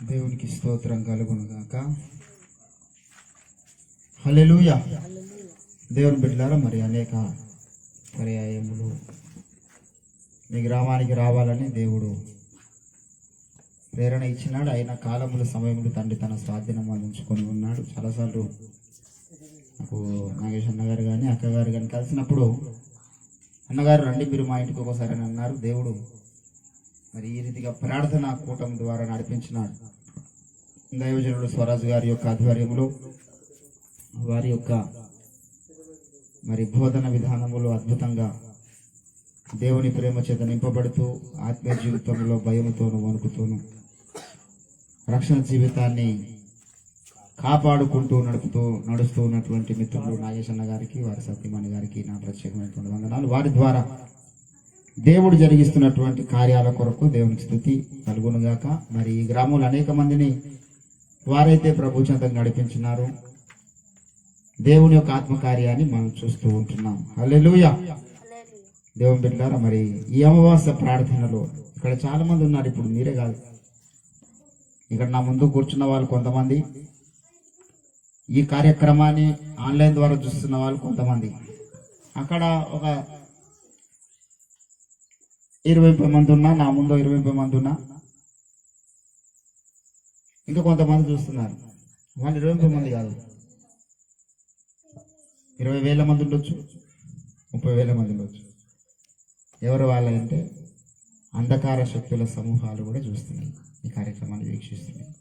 దేవునికి స్తోత్రం కలుగునుగాక. హల్లెలూయా. దేవుని బిడ్డలారా, మరి అనేక పర్యాయములు మీ గ్రామానికి రావాలని దేవుడు ప్రేరణ ఇచ్చినాడు. అయిన కాలములు సమయములు తండ్రి తన స్వాధీనం అందించుకొని ఉన్నాడు. చాలాసార్లు నాకు నాగేష్ అన్నగారు కానీ అక్కగారు కానీ కలిసినప్పుడు అన్నగారు రండి మీరు మా ఇంటికి ఒకసారి అని అన్నారు. దేవుడు మరి ఈ రీతిగా ప్రార్థన కూటమి ద్వారా నడిపించినాడు. దైవజనుడు స్వరాజ్ గారి యొక్క ఆధ్వర్యంలో వారి యొక్క మరి బోధన విధానములు అద్భుతంగా దేవుని ప్రేమ చేత నింపబడుతూ ఆత్మీయ జీవితంలో భయముతోను వణుకుతూను రక్షణ జీవితాన్ని కాపాడుకుంటూ నడుస్తూ ఉన్నటువంటి మిత్రులు నాగేశన్న గారికి, వారి సత్యమణి గారికి నా ప్రత్యేకమైనటువంటి వందనాలు. వారి ద్వారా దేవుడు జరిగిస్తున్నటువంటి కార్యాల కొరకు దేవునికి స్తుతి కలుగునుగాక. మరి ఈ గ్రామంలో అనేక మందిని వారైతే ప్రభు చెంతకు నడిపించినారు. దేవుని యొక్క ఆత్మకార్యాన్ని మనం చూస్తూ ఉంటున్నాం. హల్లెలూయా. దేవుని బిడ్డలారా, మరి ఈ అమావాస్య ప్రార్థనలో ఇక్కడ చాలా మంది ఉన్నారు. ఇప్పుడు మీరే కాదు, ఇక్కడ నా ముందు కూర్చున్న వాళ్ళు కొంతమంది, ఈ కార్యక్రమాన్ని ఆన్లైన్ ద్వారా చూస్తున్న వాళ్ళు కొంతమంది, అక్కడ ఒక 20 మంది ఉన్నా, నా ముందు 20 మంది ఉన్నా, ఇంకా కొంతమంది చూస్తున్నారు. వాళ్ళు 20 మంది కాదు, 20,000 మంది ఉండొచ్చు, 30,000 మంది ఉండొచ్చు. ఎవరు వాళ్ళంటే అంధకార శక్తుల సమూహాలు కూడా చూస్తున్నాయి, ఈ కార్యక్రమాన్ని వీక్షిస్తున్నాయి.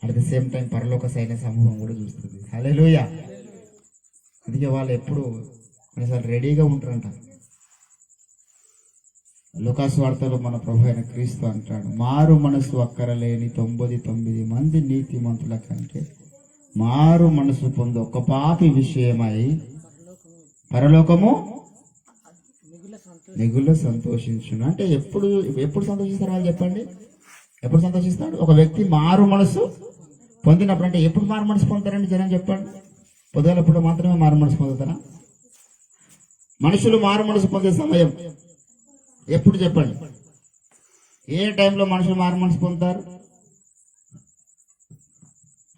అట్ ది సేమ్ టైం పరలోక సైన్య సమూహం కూడా చూస్తుంది. హల్లెలూయా. అందుకే వాళ్ళు ఎప్పుడు కొన్నిసార్లు రెడీగా ఉంటారంట. లూకాసు వార్తలో మన ప్రభు అయిన క్రీస్తు అంటాడు, మారు మనసు అక్కరలేని 99 మంది నీతిమంతుల కంటే మారు మనసు పొంది ఒక పాపి విషయమై పరలోకము మిగుల సంతోషించును. అంటే ఎప్పుడు సంతోషిస్తారు వాళ్ళు చెప్పండి? ఎప్పుడు సంతోషిస్తాడు? ఒక వ్యక్తి మారు మనసు పొందినప్పుడు. అంటే ఎప్పుడు మారు మనసు పొందుతారండి జనం చెప్పండి? పొద్దులప్పుడు మాత్రమే మారు మనసు పొందుతారా? మనుషులు మారు మనసు పొందే సమయం ఎప్పుడు చెప్పండి? ఏ టైంలో మనుషులు మారు మనసు పొందుతారు?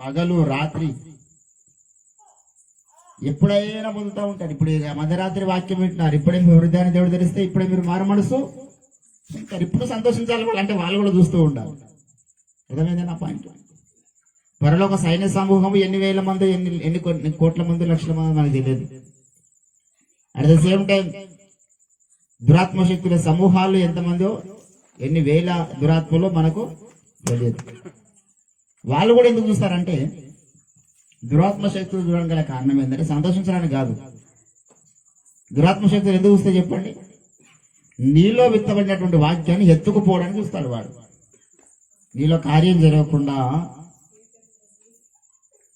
పగలు రాత్రి ఎప్పుడైనా పొందుతూ ఉంటారు. ఇప్పుడు మధ్యరాత్రి వాక్యం వింటున్నారు, ఇప్పుడే మీ హృదయాన్ని దేవుడు తెరిస్తే ఇప్పుడే మీరు మారు మనసు పొందుతారు. ఇప్పుడు సంతోషించాలి వాళ్ళు, అంటే వాళ్ళు కూడా చూస్తూ ఉండాలి. అర్థమైంది నా పాయింట్? పరలోక సైన్య సమూహం ఎన్ని వేల మంది, ఎన్ని కోట్ల మంది, లక్షల మంది మనకు తెలియదు. అట్ ద సేమ్ టైం దురాత్మ శక్తుల సమూహాలు ఎంతమందో, ఎన్ని వేల దురాత్మలో మనకు తెలియదు. వాళ్ళు కూడా ఎందుకు చూస్తారంటే, దురాత్మ శక్తులు చూడడం గల కారణం ఏంటంటే సంతోషించడానికి కాదు. దురాత్మ శక్తులు ఎందుకు చూస్తే చెప్పండి? నీలో విత్తబడినటువంటి వాక్యాన్ని ఎత్తుకుపోవడానికి చూస్తాడు వాడు. నీలో కార్యం జరగకుండా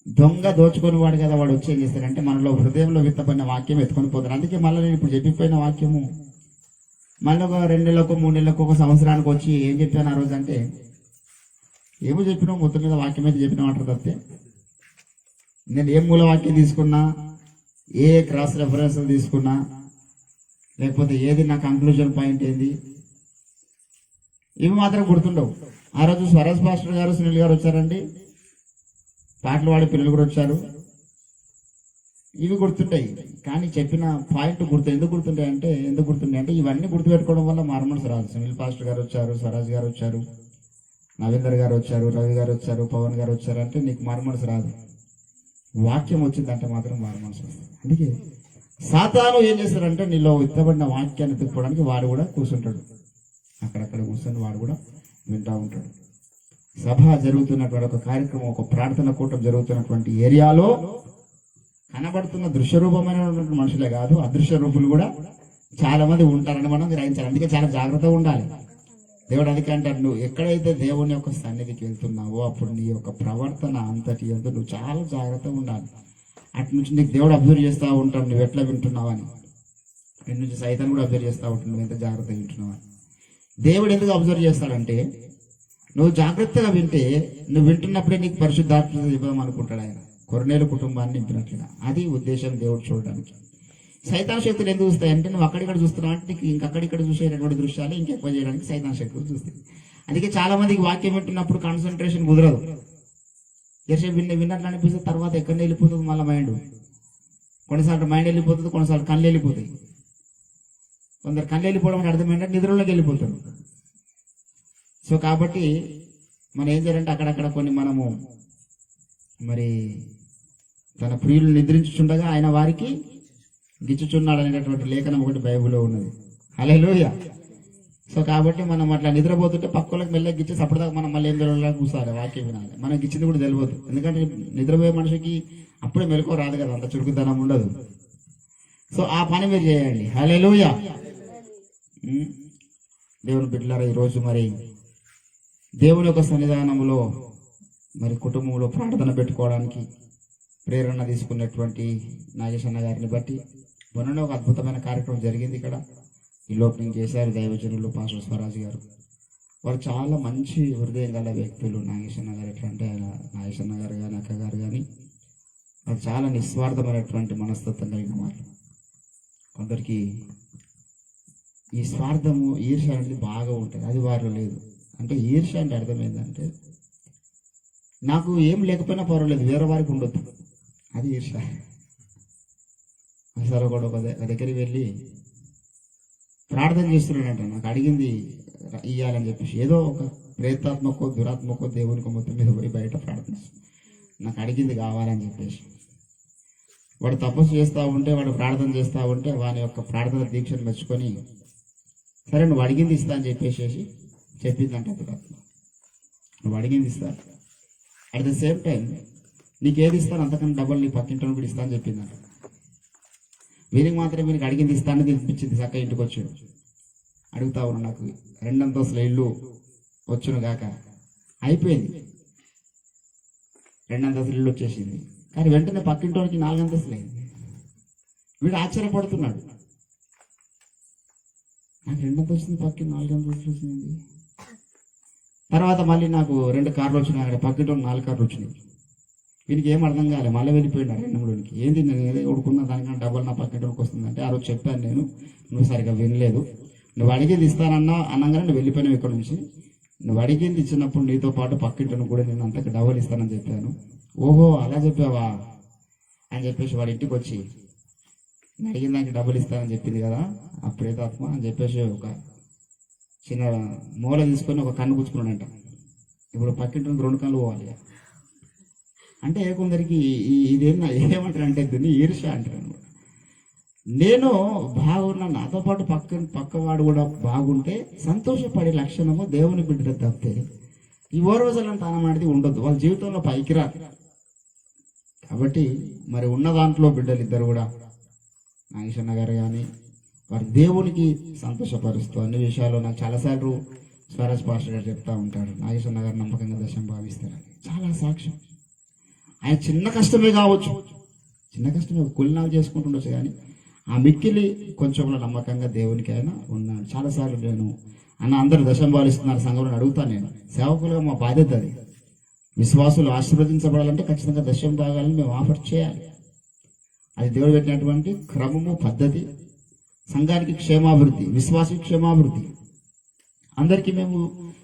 దొంగ దోచుకొని వాడు కదా, వాడు వచ్చి ఏం చేస్తాడంటే మనలో హృదయంలో విత్తబడిన వాక్యం ఎత్తుకొని పోతాడు. అందుకే మళ్ళీ నేను ఇప్పుడు చెప్పిపోయిన వాక్యము మళ్ళీ ఒక 2 నెలలకు 3 నెలలకు ఒక సంవత్సరానికి వచ్చి ఏం చెప్పాను ఆ రోజు అంటే, ఏమో చెప్పినావు మొత్తం మీద వాక్యం అయితే చెప్పిన అంటారు తప్పితే నేను ఏ మూల వాక్యం తీసుకున్నా, ఏ క్రాస్ రెఫరెన్స్ తీసుకున్నా, లేకపోతే ఏది నా కంక్లూజన్ పాయింట్ ఏంది, ఇవి మాత్రం గుర్తుండవు. ఆ రోజు స్వరాజ్ పాస్టర్ గారు, సునీల్ గారు వచ్చారండి, పాటలు పాడే పిల్లలు కూడా వచ్చారు. ఇవి గుర్తుంటాయి, కానీ చెప్పిన పాయింట్ ఎందుకు గుర్తుంటాయి అంటే ఇవన్నీ గుర్తుపెట్టుకోవడం వల్ల మారు మనసు రాదు. సునీల్ పాస్టర్ గారు వచ్చారు, స్వరాజ్ గారు వచ్చారు, నవీందర్ గారు వచ్చారు, రవి గారు వచ్చారు, పవన్ గారు వచ్చారు అంటే నీకు మారు మనసు రాదు. వాక్యం వచ్చిందంటే మాత్రం మారు మనసు వస్తుంది. అందుకే సాతాను ఏం చేస్తాడంటే నీలో విత్తబడిన వాక్యాన్ని తిప్పుకోవడానికి వాడు కూడా కూర్చుంటాడు. అక్కడక్కడ కూర్చొని వాడు కూడా వింటూ ఉంటాడు. సభ జరుగుతున్నటువంటి ఒక కార్యక్రమం, ఒక ప్రార్థన కూటం జరుగుతున్నటువంటి ఏరియాలో కనబడుతున్న దృశ్య రూపమైనటువంటి మనుషులే కాదు, అదృశ్య రూపులు కూడా చాలా మంది ఉంటారని మనం గ్రహించాలి. అందుకే చాలా జాగ్రత్తగా ఉండాలి. దేవుడు అందుకే అంటాడు, నువ్వు ఎక్కడైతే దేవుని యొక్క సన్నిధికి వెళ్తున్నావో అప్పుడు నీ యొక్క ప్రవర్తన అంతటి ఎందు నువ్వు చాలా జాగ్రత్తగా ఉండాలి. అటు నుంచి నీకు దేవుడు అబ్జర్వ్ చేస్తూ ఉంటాడు, నువ్వు ఎట్లా వింటున్నావని. ఇటు నుంచి సైతం కూడా అబ్జర్వ్ చేస్తూ ఉంటాడు, నువ్వు ఎంత జాగ్రత్తగా వింటున్నావని. దేవుడు ఎందుకు అబ్జర్వ్ చేస్తాడంటే, నువ్వు జాగ్రత్తగా వింటే, నువ్వు వింటున్నప్పుడే నీకు పరిశుద్ధాత్మ ఇవ్వడం అనుకుంటాడు ఆయన, కొరనేలు కుటుంబాన్ని నింపినట్లుగా. అది ఉద్దేశం దేవుడు చూడడానికి. సైతాన్ శక్తులు ఎందుకు చూస్తాయంటే, నువ్వు అక్కడిక్కడ చూస్తున్నావు అంటే నీకు ఇంకక్కడిక్కడ చూసేటటువంటి దృశ్యాలు ఇంకెక్కువ చేయడానికి సైతాన్ శక్తులు చూస్తాయి. అందుకే చాలా మందికి వాక్యం వింటున్నప్పుడు కాన్సన్ట్రేషన్ కుదరదు. జరసేపు విన్నట్లు అనిపిస్తుంది, తర్వాత ఎక్కడ వెళ్ళిపోతుంది మళ్ళీ మైండ్. కొన్నిసార్లు మైండ్ వెళ్ళిపోతుంది, కొన్నిసార్లు కళ్ళు వెళ్ళిపోతాయి. కొందరు కళ్ళు వెళ్ళిపోవడం అంటే అర్థం ఏంటంటే నిద్రలోకి వెళ్ళిపోతారు. సో కాబట్టి మనం ఏం చేయాలంటే అక్కడక్కడ కొన్ని మనము మరి తన ప్రియులు నిద్రించుచుండగా ఆయన వారికి గిచ్చుచున్నాడు అనేటటువంటి లేఖనం ఒకటి బైబిల్లో ఉన్నది. హల్లెలూయా. సో కాబట్టి మనం అట్లా నిద్రపోతుంటే పక్కలకు మెల్లగా గిచ్చేసి అప్పటిదాకా మనం మళ్ళీ ఏం తెలియదు కూర్చోవాలి, వాక్యం వినాలి. మనకి గిచ్చింది కూడా తెలియదు. ఎందుకంటే నిద్రపోయే మనిషికి అప్పుడే మెలకువ రాదు కదా, అంత చురుకుదనం ఉండదు. సో ఆ పని మీరు చేయండి. హల్లెలూయా. దేవుని బిడ్డలారా, ఈరోజు మరి దేవుని యొక్క సన్నిధానంలో మరి కుటుంబంలో ప్రార్థన పెట్టుకోవడానికి ప్రేరణ తీసుకున్నటువంటి నాగేశన్న గారిని బట్టి మొన్ననే ఒక అద్భుతమైన కార్యక్రమం జరిగింది. ఇక్కడ ఈ ఓపెనింగ్ చేశారు దైవజనులు పాస్టర్ స్వరాజ్ గారు. వారు చాలా మంచి హృదయం గల వ్యక్తులు. నాగేశన్న గారు ఎట్లా అంటే నాగేశన్న గారు కానీ అక్క గారు కానీ వారు చాలా నిస్వార్థమైనటువంటి మనస్తత్వం కలిగిన వాళ్ళు. కొందరికి ఈ స్వార్థము ఈర్ష్య అనేది బాగా ఉంటుంది, అది వారిలో లేదు. అంటే ఈర్ష్య అంటే అర్థం ఏంటంటే నాకు ఏం లేకపోయినా పర్వాలేదు, వేరే వారికి ఉండొద్దు, అది ఈర్ష్య. సరే కూడా ఒక దగ్గరికి వెళ్ళి ప్రార్థన చేస్తున్నాడంట, నాకు అడిగింది ఇయ్యాలని చెప్పేసి. ఏదో ఒక ప్రేతాత్మకో దురాత్మకో దేవునికి మొత్తం మీద పోయి బయట ప్రార్థన, నాకు అడిగింది కావాలని చెప్పేసి. వాడు తపస్సు చేస్తూ ఉంటే, వాడు ప్రార్థన చేస్తూ ఉంటే వాని యొక్క ప్రార్థన దీక్షను మెచ్చుకొని సరే నువ్వు అడిగింది ఇస్తా అని చెప్పేసి చెప్పిందంట దురాత్మ. నువ్వు అడిగింది ఇస్తా, అట్ ద సేమ్ టైం నీకేది ఇస్తాను అంతకన్నా డబ్బులు నీ పక్కింటి కూడా ఇస్తా అని చెప్పిందంట. వీరికి మాత్రం వీరికి అడిగింది ఇస్తానని తెలిపించింది. చక్క ఇంటికి వచ్చాడు, అడుగుతా ఉన్నా నాకు 2 అంతస్తుల ఇల్లు వచ్చును గాక. అయిపోయింది, 2 అంతస్తుల ఇల్లు వచ్చేసింది. కానీ వెంటనే పక్కింటి వాడికి 4 అంతస్తులు అయింది. వీడు ఆశ్చర్యపడుతున్నాడు, నాకు 2 అంతస్తులు పక్కి 4 అంతస్తులు వచ్చింది. తర్వాత మళ్ళీ నాకు 2 కార్లు వచ్చినాయి, అక్కడ పక్కింటి 4 కార్లు వచ్చినాయి. వీనికి ఏం అర్థం కాలే, మళ్ళీ వెళ్ళిపోయినాడు రెండులోనికి. ఏంది నేను ఏదో ఉడుకున్నా దానికన్నా డబ్బులు నా పక్కింటికి వస్తుందంటే ఆ రోజు చెప్పాను నేను, నువ్వు సరిగా వినలేదు. నువ్వు అడిగింది ఇస్తానన్నా అనగానే నువ్వు వెళ్ళిపోయినావు ఇక్కడ నుంచి. నువ్వు అడిగింది ఇచ్చినప్పుడు నీతో పాటు పక్కింటిని కూడా నేను అంతకు డబ్బులు ఇస్తానని చెప్పాను. ఓహో అలా చెప్పావా అని చెప్పేసి వాడి ఇంటికి వచ్చి నేను అడిగిన దానికి డబ్బులు ఇస్తానని చెప్పింది కదా అప్పుడేతాత్మ అని చెప్పేసి ఒక చిన్న మూల తీసుకొని ఒక కన్ను పుచ్చుకున్నాడంట. ఇప్పుడు పక్కింటికి 2 కళ్ళు పోవాలి అంటే కొందరికి ఇదేనా ఏమంటారు అంటే దీన్ని ఈర్ష్య అంటారు అనమాట. నేను బాగున్నా, నాతో పాటు పక్కవాడు కూడా బాగుంటే సంతోషపడే లక్షణము దేవుని బిడ్డ తప్పితే ఈ ఓ రోజులంత అనమాడిది ఉండొద్దు, వాళ్ళ జీవితంలో పైకి రా. కాబట్టి మరి ఉన్న దాంట్లో బిడ్డలు ఇద్దరు కూడా నాగేశన్న గారు కానీ వారి దేవునికి సంతోషపరుస్తూ అన్ని విషయాల్లో నాకు చాలాసార్లు స్వరాజ్ పాస్టర్ గారు చెప్తా ఉంటారు, నాగేశన్న గారు నమ్మకంగా దశం భావిస్తారని. చాలా సాక్ష్యం. ఆయన చిన్న కష్టమే కావచ్చు, చిన్న కష్టమే కులినాలు చేసుకుంటుండొచ్చు, కానీ ఆ మిక్కిలి కొంచెంలో నమ్మకంగా దేవునికి ఆయన ఉన్నాడు. చాలాసార్లు నేను అందరూ దశం భావిస్తున్నారు సంఘంలో అడుగుతాను. నేను సేవకులుగా మా బాధ్యత అది. విశ్వాసులు ఆశీర్వదించబడాలంటే ఖచ్చితంగా దశం భాగాలను మేము ఆఫర్ చేయాలి. అది దేవుడు పెట్టినటువంటి క్రమము, పద్ధతి. సంఘానికి క్షేమాభివృద్ధి, విశ్వాసికి క్షేమాభివృద్ధి. అందరికీ మేము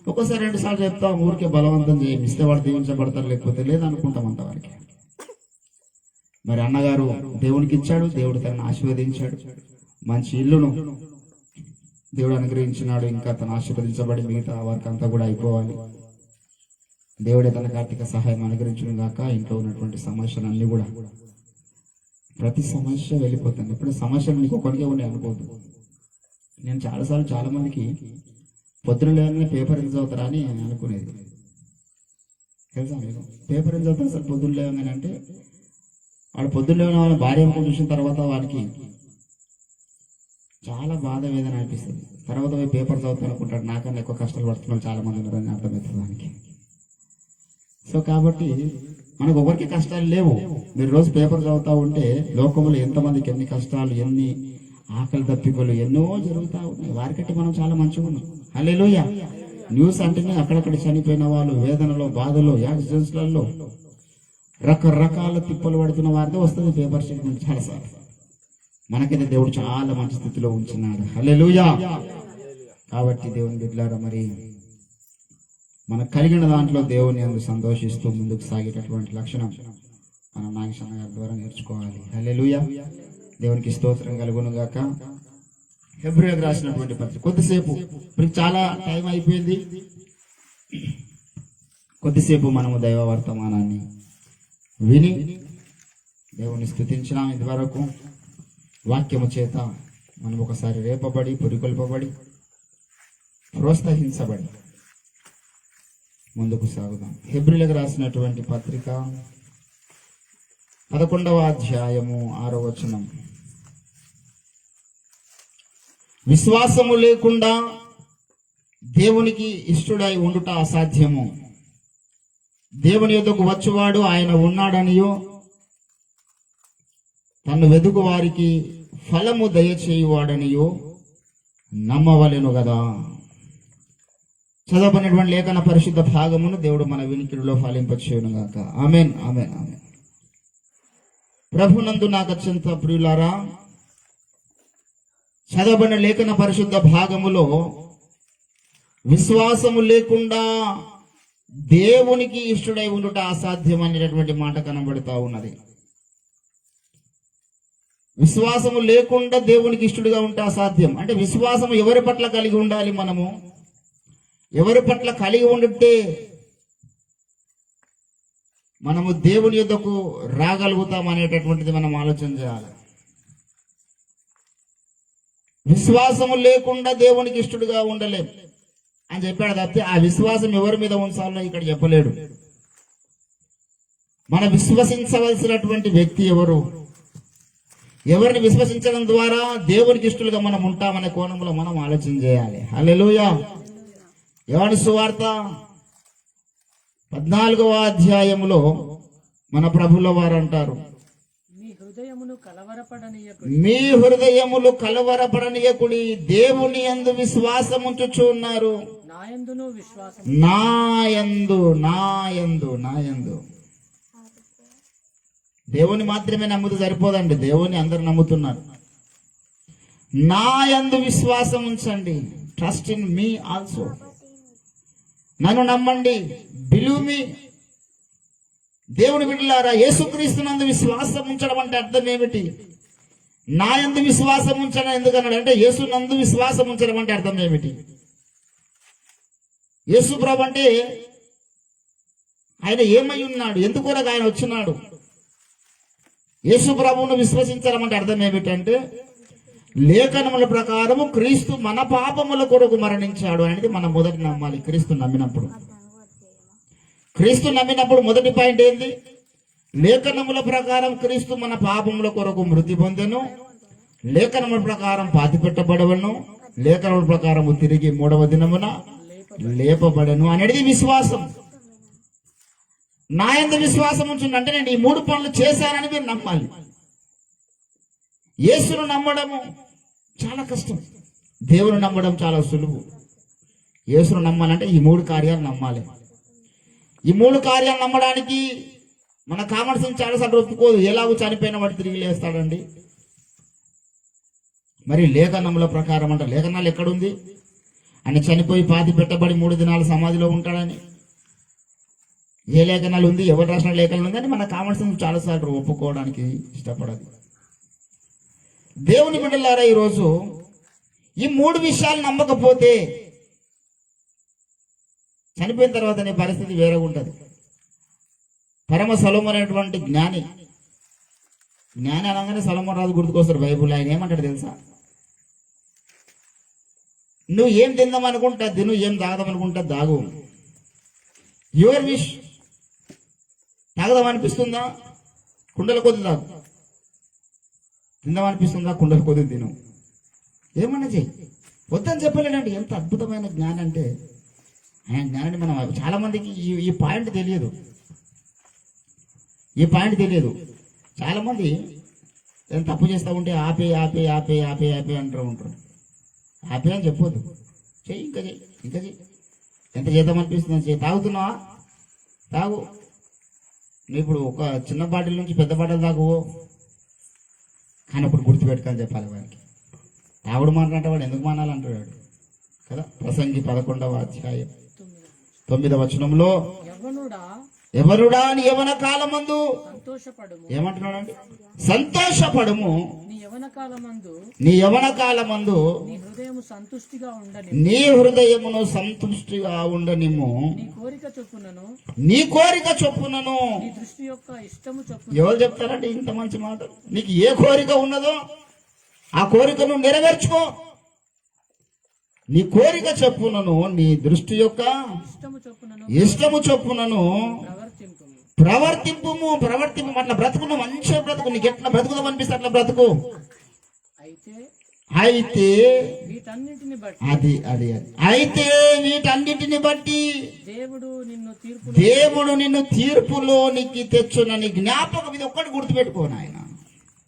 ఒక్కోసారి 2 సార్లు చెప్తాం, ఊరికే బలవంతం చేయం. ఇస్తే వాడు దీవించబడతారు, లేకపోతే లేదనుకుంటాం అంతవరకు. మరి అన్నగారు దేవునికి ఇచ్చాడు, దేవుడు తనను ఆశీర్వదించాడు, మంచి ఇల్లును దేవుడు అనుగ్రహించినాడు. ఇంకా తను ఆశీర్వదించబడి మిగతా వారికి అంతా కూడా అయిపోవాలి. దేవుడే తనకు ఆర్థిక సహాయం అనుగ్రహించడం గాక. ఇంట్లో ఉన్నటువంటి సమస్యలన్నీ కూడా, ప్రతి సమస్య వెళ్ళిపోతుంది. ఇప్పుడు సమస్యలు నీకు ఒకరికే ఉన్నాయి అనుకోవద్దు. నేను చాలాసార్లు చాలా మందికి పొద్దున లేవగానే పేపర్ ఎందుకు చదువుతారా అని అనుకునేది. తెలుసా మీకు పేపర్ ఎందుకు చదువుతారు అసలు పొద్దున్న లేవగానే అంటే? వాడు పొద్దున్న లేవని వాళ్ళ భార్య చూసిన తర్వాత వాడికి చాలా బాధ వేదన అనిపిస్తుంది. తర్వాత పోయి పేపర్ చదువుతాను అనుకుంటాడు, నాకన్నా ఎక్కువ కష్టాలు పడుతున్నాడు చాలా మంది ఉన్నారని అర్థమవుతుంది దానికి. సో కాబట్టి మనకు ఒకరికి కష్టాలు లేవు. మీరు రోజు పేపర్ చదువుతూ ఉంటే లోకంలో ఎంతమందికి ఎన్ని కష్టాలు, ఎన్ని ఆకలి దప్పికలు ఎన్నో జరుగుతూ ఉన్నాయి. వారికంటే మనం చాలా మంచిగా ఉన్నాం. హల్లెలూయా. న్యూస్ అంటేనే అక్కడక్కడ చనిపోయిన వాళ్ళు, వేదనలో, బాధలో, యాక్సిడెంట్స్లలో రకరకాల తిప్పలు పడుతున్న వారితో వస్తుంది పేపర్ స్టేట్మెంట్ చాలాసార్లు. మనకైతే దేవుడు చాలా మంచి స్థితిలో ఉంచున్నాడు. హల్లెలూయా. కాబట్టి దేవుని బిడ్డలారా, మరి మనకు కలిగిన దాంట్లో దేవుని యందు సంతోషిస్తూ ముందుకు సాగేటటువంటి లక్షణం మనం నాగేశ్వర గారి ద్వారా నేర్చుకోవాలి. హల్లెలూయా. దేవునికి స్తోత్రం కలుగును గాక. హెబ్రీయులకు రాసినటువంటి పత్రిక. కొద్దిసేపు ఇప్పుడు చాలా టైం అయిపోయింది. కొద్దిసేపు మనము దైవ వర్తమానాన్ని విని దేవుని స్తుతించినాం. ఇంతవరకు వాక్యము చేత మనం ఒకసారి రేపబడి పురికొల్పబడి ప్రోత్సహించబడి ముందుకు సాగుదాం. హెబ్రీయులకు రాసినటువంటి పత్రిక 11వ అధ్యాయము 6వ వచనం. విశ్వాసము లేకుండా దేవునికి ఇష్టడై ఉండుట అసాధ్యము. దేవుని యొద్దకు వచ్చువాడు ఆయన ఉన్నాడనియో తన్ను వెదుకు వారికి ఫలము దయచేయువాడనియో నమ్మవలెను కదా. చదవబడినటువంటి లేఖన పరిశుద్ధ భాగమును దేవుడు మన వినికిడిలో ఫలింపచేయును గాక. ఆమేన్, ఆమేన్, ఆమేన్. ప్రభునందు నాకు అత్యంత ప్రియులారా, చదవబడిన లేఖన పరిశుద్ధ భాగములో విశ్వాసము లేకుండా దేవునికి ఇష్టడై ఉండుట అసాధ్యం అనేటటువంటి మాట కనబడుతూ ఉన్నది. విశ్వాసము లేకుండా దేవునికి ఇష్టడుగా ఉంటే అసాధ్యం. అంటే విశ్వాసము ఎవరి పట్ల కలిగి ఉండాలి? మనము ఎవరి పట్ల కలిగి ఉంటే మనము దేవుని యొద్దకు రాగలుగుతాం అనేటటువంటిది మనం ఆలోచన చేయాలి. విశ్వాసము లేకుండా దేవునికి ఇష్టడుగా ఉండలేం అని చెప్పాడు తప్పితే ఆ విశ్వాసం ఎవరి మీద ఉంచాలో ఇక్కడ చెప్పలేడు. మనం విశ్వసించవలసినటువంటి వ్యక్తి ఎవరు? ఎవరిని విశ్వసించడం ద్వారా దేవునికి ఇష్టలుగా మనం ఉంటామనే కోణంలో మనం ఆలోచన చేయాలి. హల్లెలూయా. యోహాను సువార్త 14వ అధ్యాయములో మన ప్రభుల వారు అంటారు, మీ హృదయములు కలవరపడనీయకుడి, దేవుని యందు విశ్వాసం ఉంచుచున్నారు, నాయందు. దేవుని మాత్రమే నమ్ముతూ సరిపోదండి, దేవుని అందరు నమ్ముతున్నారు. నాయందు విశ్వాసం ఉంచండి. Trust in me also. నన్ను నమ్మండి. Believe me. దేవుని బిడ్డలారా, యేసుక్రీస్తునందు విశ్వాసం ఉంచడం అంటే అర్థం ఏమిటి? నాయందు విశ్వాసం ఉంచడం ఎందుకన్నాడు అంటే యేసు నందు విశ్వాసం ఉంచడం అంటే అర్థం ఏమిటి? యేసు ప్రభు అంటే ఆయన ఏమై ఉన్నాడు? ఎందుకొరకు ఆయన వచ్చినాడు? యేసు ప్రభువును విశ్వసించడం అంటే అర్థం ఏమిటంటే లేఖనముల ప్రకారము క్రీస్తు మన పాపముల కొరకు మరణించాడు అనేది మనం మొదటి నమ్మాలి. క్రీస్తు నమ్మినప్పుడు మొదటి పాయింట్ ఏంది? లేఖనముల ప్రకారం క్రీస్తు మన పాపముల కొరకు మృతి పొందెను, లేఖనముల ప్రకారం పాతిపెట్టబడవను, లేఖనముల ప్రకారం తిరిగి 3వ దినమున లేపబడను అనేది విశ్వాసం. నా యందు విశ్వాసం ఉంచుంటే నేను ఈ 3 పనులు చేశానని మీరు నమ్మాలి. యేసును నమ్మడము చాలా కష్టం, దేవుని నమ్మడం చాలా సులువు. యేసును నమ్మాలంటే ఈ 3 కార్యాలు నమ్మాలి. ఈ 3 కార్యాలు నమ్మడానికి మన కామన్ సెన్స్ చాలాసార్లు ఒప్పుకోదు. ఎలాగో చనిపోయిన వాడు తిరిగి లేస్తాడండి. మరి లేఖనముల ప్రకారం అంటే లేఖనాలు ఎక్కడుంది? ఆయన చనిపోయి పాతి పెట్టబడి 3 దినాలు సమాధిలో ఉంటాడని ఏ లేఖనాలు ఉంది? ఎవరు రాసిన లేఖనాలు ఉందని మన కామన్ సెన్స్ చాలాసార్లు ఒప్పుకోవడానికి ఇష్టపడదు. దేవుని బిడ్డలారా, ఈరోజు ఈ 3 విషయాలు నమ్మకపోతే చనిపోయిన తర్వాత నీ పరిస్థితి వేరేగా ఉంటుంది. పరమ సొలొమోను అనేటువంటి జ్ఞాని అనగానే సొలొమోను రాజు గుర్తుకొస్తారు బైబుల్. ఆయన ఏమంటాడు తెలుసా? నువ్వు ఏం తిందాం అనుకుంటా తిను, ఏం తాగదాం అనుకుంటా తాగు. Your wish. తాగదాం అనిపిస్తుందా? కుండల కొద్ది తాగు. తిందాం అనిపిస్తుందా? కుండల కొద్ది తిను. ఏమన్నా చెయ్యి, వద్దని చెప్పలేనండి. ఎంత అద్భుతమైన జ్ఞానం అంటే ఆయన జ్ఞానాన్ని మనం చాలా మందికి ఈ పాయింట్ తెలియదు. చాలా మంది ఏదైనా తప్పు చేస్తూ ఉంటే ఆపే అంటూ ఉంటారు. ఆపే అని చెప్పొద్దు. చెయ్యి, ఇంకా చెయ్యి. ఎంత చేద్దాం అనిపిస్తుంది చెయ్యి. తాగుతున్నావా? తాగు. నువ్వు ఇప్పుడు ఒక చిన్న బాటిల్ నుంచి పెద్ద బాటిల్ తాగువో, కానీ అప్పుడు గుర్తుపెట్టుకొని చెప్పాలి వాడికి. తాగుడు మానంటే వాడు ఎందుకు మానాలంటాడు కదా. ప్రసంగి 11వ అధ్యాయం 9వ వచనంలో యవ్వనుడా ఎవరుడా నీ యవన కాలమందు సంతోషపడుము, ఏమంటున్నాడండి? సంతోషపడుము, నీ యవ్వన కాలమందు నీ యవన కాలమందు నీ హృదయము సంతుష్టిగా ఉండని, నీ హృదయమును సంతుష్టిగా ఉండనిమ్ము, నీ కోరిక చొప్పునను నీ కోరిక చొప్పునను. నీ దృష్టి యొక్క ఇష్టము చొప్పున ఎవరు చెప్తారంటే ఇంత మంచి మాట? నీకు ఏ కోరిక ఉన్నదో ఆ కోరికను నెరవేర్చుకో. నీ కోరిక చొప్పునను, నీ దృష్టి యొక్క ఇష్టము చొప్పునను ఇష్టము చొప్పునను ప్రవర్తింపుము. ప్రవర్తింపు అట్లా బ్రతుకును, మంచిగా బ్రతుకు. నీకు ఎట్లా బ్రతుకుదాం అనిపిస్తే అట్లా బ్రతుకు. అయితే వీటన్నిటిని బట్టి అది అది అది అయితే వీటన్నిటిని బట్టి దేవుడు నిన్ను తీర్పులోనికి తెచ్చునని జ్ఞాపకం. ఇది ఒక్కటి గుర్తుపెట్టుకో నాయన.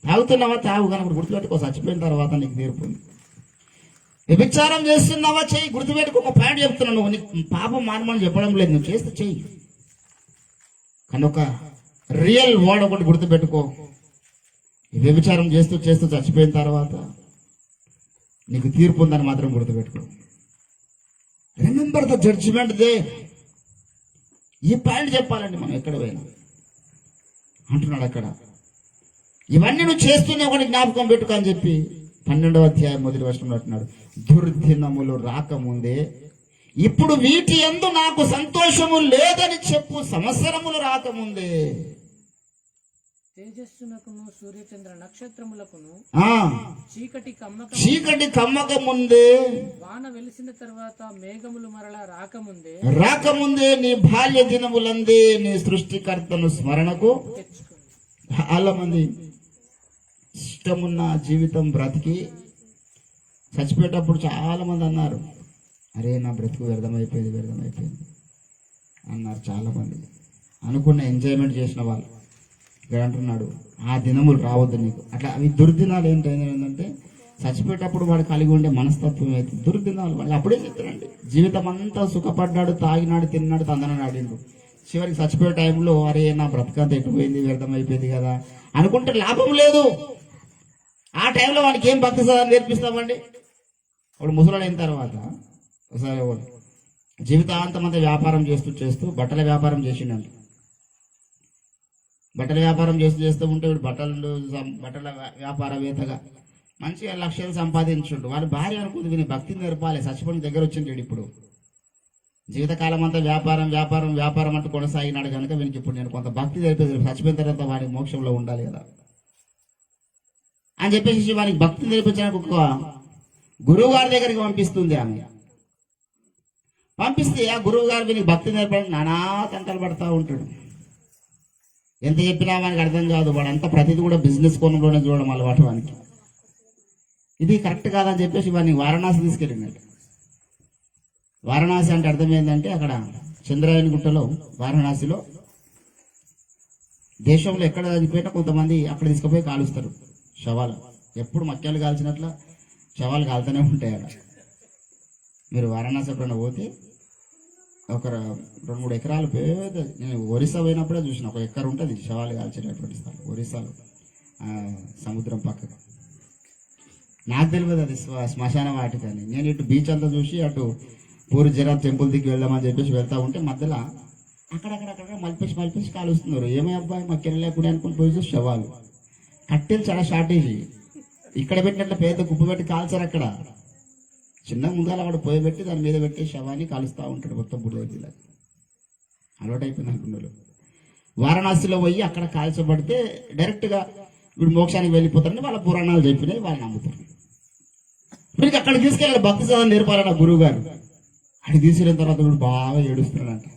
తాగుతున్నావా? తాగు, కానీ ఒకటి గుర్తుపెట్టుకో, చచ్చిపోయిన తర్వాత నీకు తీర్పు ఉంది. వ్యభిచారం చేస్తున్నావా? చెయ్యి, గుర్తుపెట్టుకో. ఒక పాయింట్ చెప్తున్నాను, నువ్వు నీకు పాపం మానమని చెప్పడం లేదు, నువ్వు చేస్తే చెయ్యి. కానీ ఒక రియల్ వర్డ్ ఒకటి గుర్తుపెట్టుకో. వ్యభిచారం చేస్తూ చేస్తూ చచ్చిపోయిన తర్వాత నీకు తీర్పు ఉందని మాత్రం గుర్తుపెట్టుకో. Remember the judgement day. ఈ పాయింట్ చెప్పాలండి మనం ఎక్కడ పోయినా. అంటున్నాడు అక్కడ, ఇవన్నీ నువ్వు చేస్తూనే ఒకటి జ్ఞాపకం పెట్టుకో అని చెప్పి 12వ అధ్యాయం 1వ వచనంలో అంటున్నాడు, దుర్దినములు రాకముందే ఇప్పుడు వీటి యందు నాకు సంతోషము లేదని చెప్పు, సంవత్సరములు రాకముందే. తేజస్సునకును సూర్యచంద్ర నక్షత్రములకును చీకటి కమ్మక ముందే, వాన వెలిసిన తర్వాత మేఘములు మరలా రాకముందే నీ బాల్య దినములందే నీ సృష్టికర్తను స్మరణకు తెచ్చుకుని. చాలా మంది ఇష్టమున్న జీవితం బ్రతికి చచ్చిపోయేటప్పుడు చాలా మంది అన్నారు, అరే నా బ్రతుకు వ్యర్థమైపోయింది అన్నారు. చాలా మంది అనుకున్న ఎంజాయ్మెంట్ చేసిన వాళ్ళు. ఇక్కడ అంటున్నాడు, ఆ దినములు రావద్దు నీకు. అట్లా అవి దుర్దినాలు. ఏంటంటే చచ్చిపోయేటప్పుడు వాడు కలిగి ఉండే మనస్తత్వం అయితే దుర్దినాలు. వాళ్ళు అప్పుడే చెప్తారండి, జీవితం అంతా సుఖపడ్డాడు, తాగినాడు, తిన్నాడు, తందనాడు, ఆడిండు. చివరికి చచ్చిపోయే టైంలో అరే నా బ్రతకంతా ఎట్టుపోయింది, వ్యర్థమైపోయింది కదా అనుకుంటే లాభం లేదు. ఆ టైంలో వాడికి ఏం భక్తి సాధన నేర్పిస్తామండి? వాడు ముసలాడు అయిన తర్వాత ఒకసారి జీవితాంతం అంతా వ్యాపారం చేస్తూ బట్టల వ్యాపారం చేసిండంట. బట్టల వ్యాపారం చేస్తూ ఉంటే వీడు బట్టల వ్యాపారవేత్తగా మంచిగా లక్షలు సంపాదించుండు. వాళ్ళ భార్య అనుకుంది, వీని భక్తిని నేర్పాలి, చచ్చిపోయిన దగ్గర వచ్చింటాడు. ఇప్పుడు జీవితకాలం అంతా వ్యాపారం అంటూ కొనసాగినాడు కనుక వీనికి ఇప్పుడు నేను కొంత భక్తి నేర్పేది, చచ్చిపోయిన తర్వాత వాడికి మోక్షంలో ఉండాలి కదా అని చెప్పేసి వారికి భక్తి నేర్పించడానికి ఒక గురువు గారి దగ్గరికి పంపిస్తుంది ఆమె. పంపిస్తే ఆ గురువు గారు వీనికి భక్తి నేర్పడానికి నానా తంటలు పడతా ఉంటాడు. ఎంత చెప్పినా వానికి అర్థం కాదు. వాడంతా ప్రతిదీ కూడా బిజినెస్ కోణంలోనే చూడడం అలవాటు వానికి. ఇది కరెక్ట్ కాదని చెప్పేసి వాడిని వారణాసి తీసుకెళ్ళిందండి. వారణాసి అంటే అర్థం ఏంటంటే అక్కడ చంద్రాయని గుట్టలో వారణాసిలో దేశంలో ఎక్కడ చనిపోయినా కొంతమంది అక్కడ తీసుకుపోయి కాలుస్తారు శవాలు. ఎప్పుడు మక్యాలు కాల్చినట్ల శవాలు కాలుతూనే ఉంటాయి అక్కడ. మీరు వారణాసి ఎప్పుడైనా పోతే ఒక 2-3 ఎకరాలు పేద, నేను ఒరిస్సా పోయినప్పుడే చూసిన, 1 ఎకరం ఉంటుంది శవాలు కాల్చేటటువంటి స్థలం ఒరిస్సాలో, సముద్రం పక్కన. నాకు తెలియదు అది శ్మశాన వాటికని. నేను ఇటు బీచ్ అంతా చూసి అటు పూరి జగన్నాథ్ టెంపుల్ దిగి వెళ్దామని చెప్పేసి వెళ్తా ఉంటే మధ్యలో అక్కడక్కడ మలిపేసి కాలుస్తున్నారు. ఏమై అబ్బాయి మా కింద లేకుండా అనుకుని పోయి శవాలు. కట్టెలు చాలా షార్టేజ్. ఇక్కడ పెట్టినట్లు పేద కుప్ప పెట్టి కాల్చారు. అక్కడ చిన్న ముందాల వాడు పొయ్యి పెట్టి దాని మీద పెట్టి శవాన్ని కాలుస్తూ ఉంటాడు. మొత్తం బుడిదైతే అలవాటు అయిపోయింది అనుకున్నారు. వారణాసిలో పోయి అక్కడ కాల్చబడితే డైరెక్ట్గా వీడు మోక్షానికి వెళ్ళిపోతారని వాళ్ళ పురాణాలు చెప్పినాయి, వాళ్ళు నమ్ముతారు. వీడికి అక్కడ తీసుకెళ్ళాలి భక్తి సాధన నేర్పాలన్న గురువు గారు. అక్కడ తీసుకెళ్ళిన తర్వాత వీడు బాగా ఏడుస్తున్నాడంట.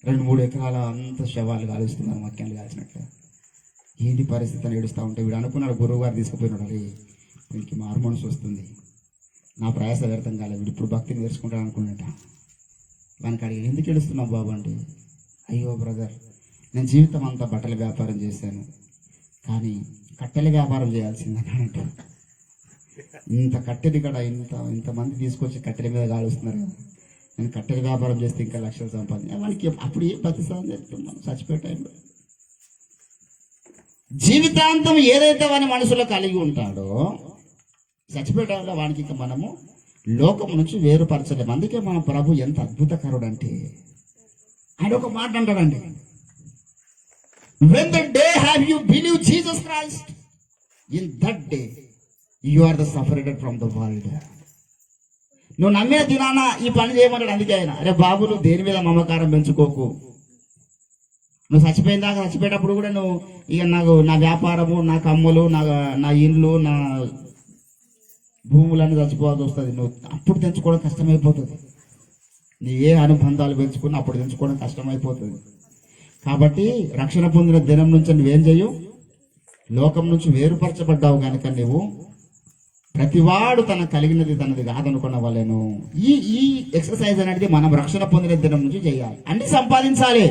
2-3 ఎకరాల అంత శవాలు కాలుస్తున్నారు, మక్యాలు కాల్చినట్లు. ఏంటి పరిస్థితి అని ఏడుస్తూ ఉంటే వీడు అనుకున్నాడు, గురువు గారు తీసుకుపోయినాడు, అరే వీడికి మారు మనసు వస్తుంది, నా ప్రయాస వ్యర్థం కాలేదు, వీడు ఇప్పుడు భక్తిని నేర్చుకుంటాడు అనుకున్నట. వానికి అడిగి ఎందుకు ఏడుస్తున్నావు బాబు అంటే, అయ్యో బ్రదర్, నేను జీవితం అంతా బట్టల వ్యాపారం చేశాను, కానీ కట్టెల వ్యాపారం చేయాల్సిందనంట. ఇంత కట్టెలు ఇక్కడ ఇంతమంది తీసుకొచ్చి కట్టెల మీద కాలుస్తున్నారు కదా, నేను కట్టెల వ్యాపారం చేస్తే ఇంకా లక్షలు సంపాదించాను. వానికి అప్పుడు ఏ భక్తి సాధన చేస్తున్నాం చచ్చిపోయే టైంలో. జీవితాంతం ఏదైతే వాని మనసులో కలిగి ఉంటాడో చచ్చిపోయే టైంలో వానికి ఇంకా మనము లోకం నుంచి వేరుపరచలేము. అందుకే మన ప్రభు ఎంత అద్భుతకరుడు అంటే ఆయన ఒక మాట అంటాడండి, when the day have you believed Jesus Christ, in that day you are the separated from the world. నువ్వు నమ్మిన దినాన ఈ పని చేయమన్నాడు. అందుకే ఆయన, అరే బాబు నువ్వు దేని మీద మమకారం పెంచుకోకు, నువ్వు చచ్చిపోయిన దాకా చచ్చిపోయేటప్పుడు కూడా నువ్వు ఇక నాకు నా వ్యాపారము, నా కమ్ములు, నా ఇండ్లు, నా భూములన్నీ చచ్చిపోవాల్సి వస్తుంది. నువ్వు అప్పుడు తెంచుకోవడం కష్టమైపోతుంది. నీ ఏ అనుబంధాలు పెంచుకున్నా అప్పుడు తెంచుకోవడం కష్టమైపోతుంది. కాబట్టి రక్షణ పొందిన దినం నుంచి నువ్వేం చేయు, లోకం నుంచి వేరుపరచబడ్డావు కనుక నువ్వు ప్రతివాడు తన కలిగినది తనది కాదనుకున్న వాళ్ళను ఈ ఎక్సర్సైజ్ అనేది మనం రక్షణ పొందిన దినం నుంచి చేయాలి. అన్ని సంపాదించాలి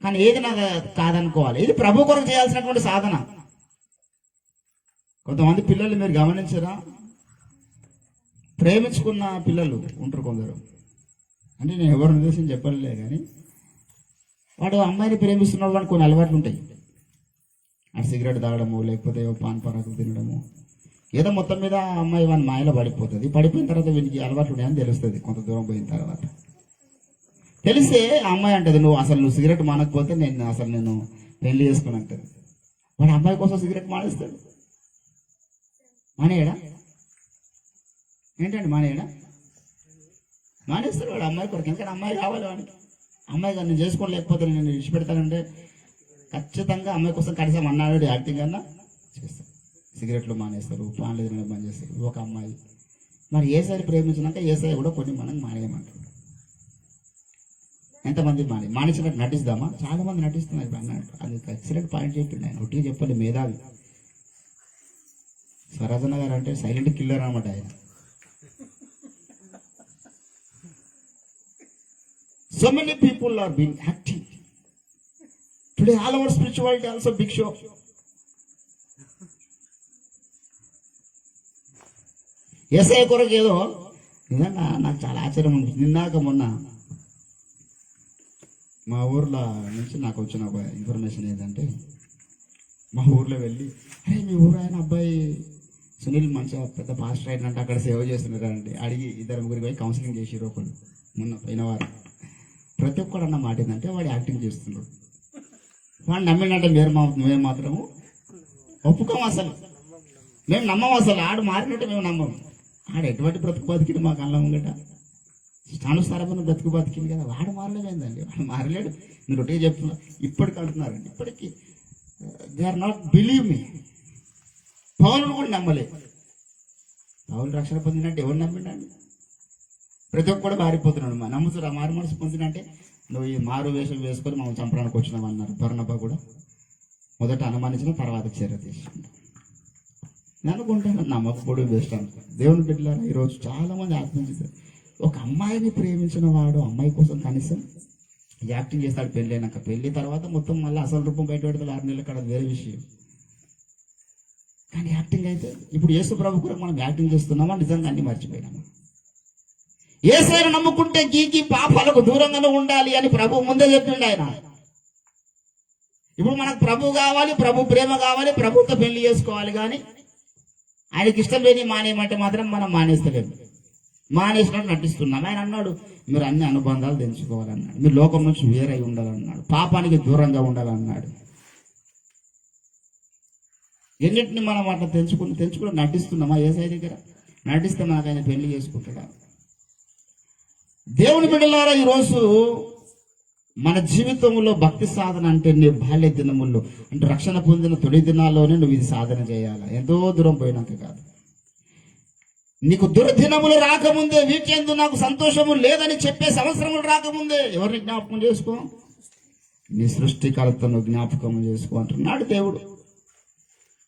కానీ ఏది నాకు కాదనుకోవాలి. ఇది ప్రభు కొరకు చేయాల్సినటువంటి సాధన. కొంతమంది పిల్లలు మీరు గమనించరా, ప్రేమించుకున్న పిల్లలు ఉంటారు కొందరు. అంటే నేను ఎవరిని ఉద్దేశం చెప్పలే కానీ వాడు అమ్మాయిని ప్రేమిస్తున్నాడు, వాడు కొన్ని అలవాట్లు ఉంటాయి. అటు సిగరెట్ తాగడము, లేకపోతే పాన్ పరాకులు తినడము, ఏదో మొత్తం మీద అమ్మాయి వాని మాయలో పడిపోతుంది. పడిపోయిన తర్వాత వీనికి అలవాట్లు ఉన్నాయని తెలుస్తుంది. కొంత దూరం పోయిన తర్వాత తెలిస్తే ఆ అమ్మాయి అంటది, నువ్వు సిగరెట్ మానకపోతే నేను పెళ్లి చేసుకుని అంటది. వాడు అమ్మాయి కోసం సిగరెట్ మానేస్తాడు. మానేయడా ఏంటండి, మానేయడా? మానేస్తాడు వాడు అమ్మాయి కొరకు. ఎందుకంటే అమ్మాయి కావాలి వాడికి. అమ్మాయి కానీ నేను చేసుకోని లేకపోతే నేను విడిచిపెడతానంటే ఖచ్చితంగా అమ్మాయి కోసం కనీసం అన్నాడు యాక్టింగ్ అన్నా చేస్తాడు. సిగరెట్లు మానేస్తారు, పాన్లు తినడం బంద్ చేస్తారు. ఒక అమ్మాయి మరి ఏసారి ప్రేమించినాక ఏసారి కూడా కొన్ని మనం మానేయమంటారు. ఎంతమంది మానేసినట్టు నటిస్తామా? చాలా మంది నటిస్తున్నారు. ఇప్పుడు అన్నాడు, అది ఎక్సలెంట్ పాయింట్ చెప్పిండు ఆయన. ఒకటి చెప్పండి, మేధావి స్వరాజన్న గారు అంటే సైలెంట్ కిల్లర్ అన్నమాట ఆయన. So many people are being active. Today all our spirituality also big show. ఏసఐ కొరకు ఏదో నిజంగా నాకు చాలా ఆశ్చర్యం ఉంది. నిన్నాక మొన్న మా ఊర్లో నుంచి నాకు వచ్చిన ఒక ఇన్ఫర్మేషన్ ఏంటంటే, మా ఊర్లో వెళ్ళి, అరే మీ ఊరు ఆయన అబ్బాయి సునీల్ మంచిగా పెద్ద పాస్టర్ అయినంటే అక్కడ సేవ చేస్తున్నారండి అడిగి 2-3 పోయి కౌన్సిలింగ్ చేసిరు ఒకళ్ళు మొన్న పోయిన వారు. ప్రతి ఒక్కడు అన్న మాట ఏంటంటే వాడు యాక్టింగ్ చేస్తున్నాడు. వాడు నమ్మినట్టే మేము మాత్రము ఒప్పుకోము. అసలు మేము నమ్మము. అసలు ఆడు మారినట్టు మేము నమ్మము. ఆడు ఎటువంటి బ్రతుకు బతికింది మా కళ్ళ ముంగట, స్థానుసారమైన బ్రతుకు బతికింది కదా. వాడు మారలేదండి, వాడు మారలేడు. మీరు ఒకటే చెప్తున్నారు. ఇప్పటికి అంటున్నారండి, ఇప్పటికీ they are not believe me. పౌలును కూడా నమ్మలేదు. పౌలు రక్షణ పొందినట్టు ఎవరు నమ్మిండండి? ప్రతి ఒక్కడు మారిపోతున్నాడు. నమ్ముతురా మారు మనసు పొందినంటే నువ్వు ఈ మారు వేషం వేసుకొని మనం చంపడానికి వచ్చినావు అన్నారు. బర్నబా కూడా మొదట అనుమానించిన తర్వాత చర్య తీసుకుంటాం. నేను అనుకుంటాను నమ్మకపోవడం బెస్ట్ అనుకో. దేవుని బిడ్డలారా, ఈరోజు చాలా మంది ఆత్మహత్య. ఒక అమ్మాయిని ప్రేమించిన వాడు అమ్మాయి కోసం కనీసం యాక్టింగ్ చేస్తాడు. పెళ్ళి అయినాక, పెళ్లి తర్వాత మొత్తం మళ్ళీ అసలు రూపం బయట పెడతాడు 6 నెలలు. అక్కడ వేరే విషయం. కానీ యాక్టింగ్ అయితే ఇప్పుడు యేసు ప్రభు కూడా మనం యాక్టింగ్ చేస్తున్నామా? నిజంగా అన్ని మర్చిపోయినామా? యేసుని నమ్ముకుంటే గీకి పాపాలకు దూరంగానే ఉండాలి అని ప్రభు ముందే చెప్పిండు ఆయన. ఇప్పుడు మనకు ప్రభు కావాలి, ప్రభు ప్రేమ కావాలి, ప్రభుతో పెళ్లి చేసుకోవాలి. కానీ ఆయనకి ఇష్టం లేని మానేయమంటే మాత్రం మనం మానేస్తలేము. మానేసినట్టు నటిస్తున్నాం. ఆయన అన్నాడు, మీరు అన్ని అనుబంధాలు తెంచుకోవాలన్నాడు, మీరు లోకం నుంచి వేరై ఉండాలన్నాడు, పాపానికి దూరంగా ఉండాలన్నాడు. ఎన్నింటిని మనం అట్లా తెంచుకుని నటిస్తున్నామా? యేసయ్య దగ్గర నటిస్తే మనకు ఆయన పెళ్లి చేసుకుంటాడా? దేవుని బిడ్డలారా, ఈరోజు మన జీవితంలో భక్తి సాధన అంటే నీ బాల్య దినముల్లో అంటే రక్షణ పొందిన తొలి దినాల్లోనే నువ్వు ఇది సాధన చేయాలి. ఎంతో దూరం పోయినాక కాదు. నీకు దుర్దినములు రాకముందే, వీటెందు నాకు సంతోషము లేదని చెప్పే సంవత్సరములు రాకముందే ఎవరిని జ్ఞాపకం చేసుకో? నీ సృష్టికర్తను జ్ఞాపకం చేసుకో అంటున్నాడు దేవుడు.